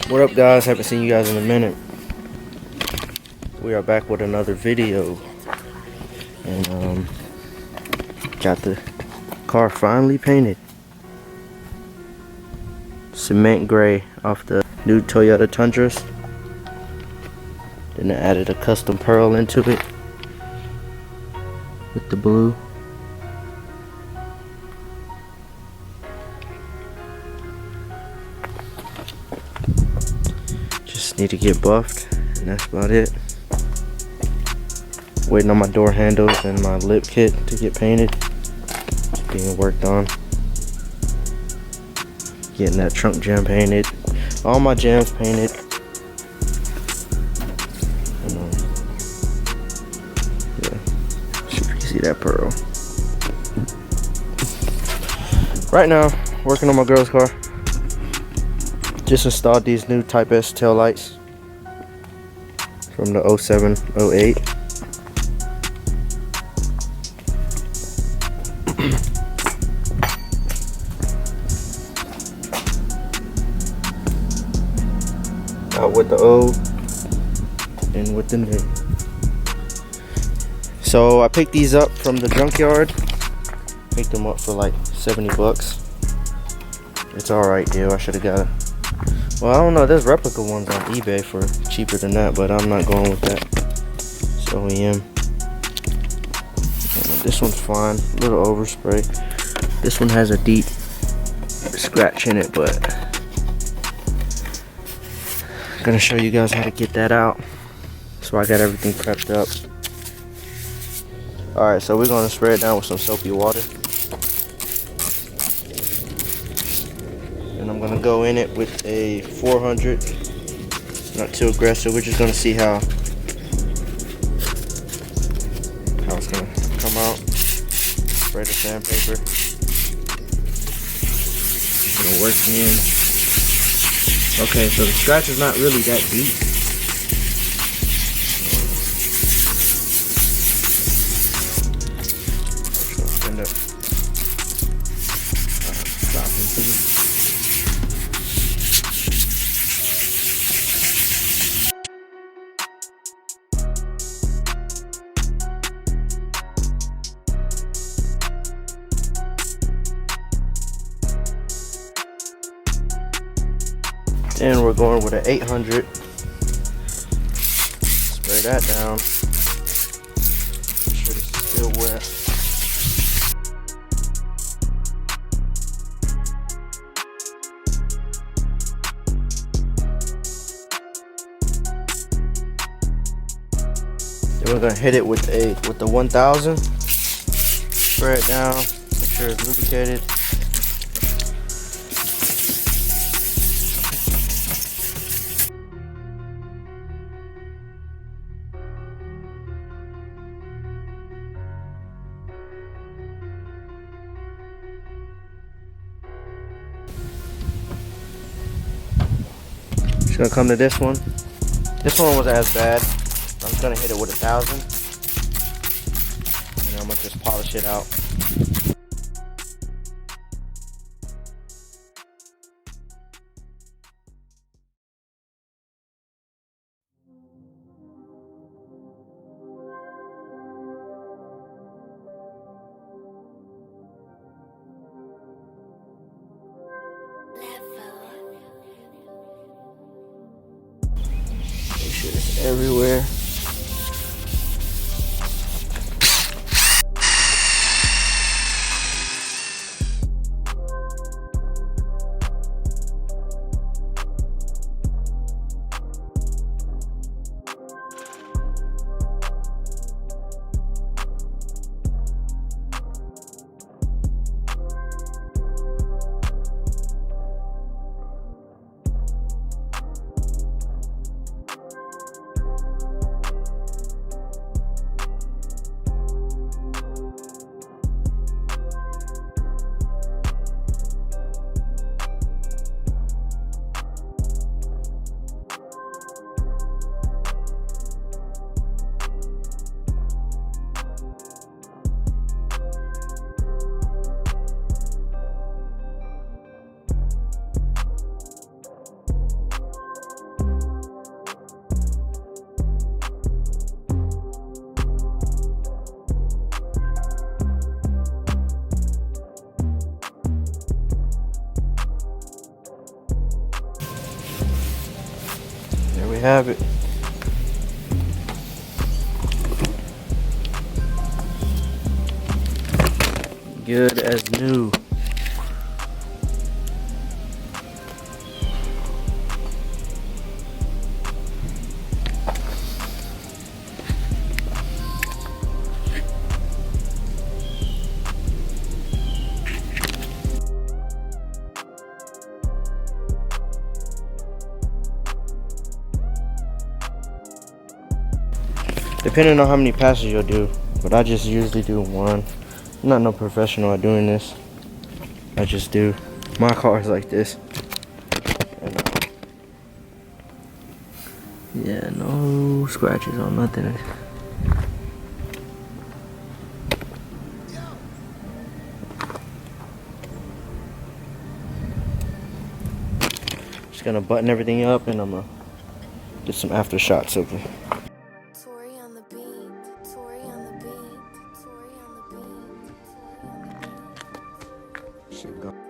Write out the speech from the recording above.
What up, guys? Haven't seen you guys in a minute. We are back with another video, and got the car finally painted cement gray off the new Toyota Tundras. Then I added a custom pearl into it with the blue. Just need to get buffed, and that's about it. Waiting on my door handles and my lip kit to get painted. It's being worked on. Getting that trunk jam painted. All my jams painted. Yeah, you can see that pearl. Right now, working on my girl's car. Just installed these new Type S taillights from the 07-08. Out with the old and with the new. So I picked these up from the junkyard. Picked them up for like 70 bucks. It's alright deal. I should have got a, well, I don't know, there's replica ones on eBay for cheaper than that, but I'm not going with that. It's OEM. This one's fine, a little overspray. This one has a deep scratch in it, but I'm gonna show you guys how to get that out. So I got everything prepped up. Alright, so we're gonna spray it down with some soapy water. And I'm gonna go in it with a 400, not too aggressive. We're just gonna see how it's gonna come out. Spray the sandpaper. It'll work in. Okay, so the scratch is not really that deep. Stand up. Stop. Then we're going with an 800. Spray that down. Make sure it's still wet. Then we're gonna hit it with the 1000. Spray it down. Make sure it's lubricated. Just gonna come to this one. This one wasn't as bad. I'm just gonna hit it with 1000. And I'm gonna just polish it out. Make sure it's everywhere. we have it. Good as new. Depending on how many passes you'll do, but I just usually do one. I'm not no professional at doing this. I just do my cars like this. And, yeah, no scratches on nothing. Just gonna button everything up and I'm gonna get some after shots of it. Shit go.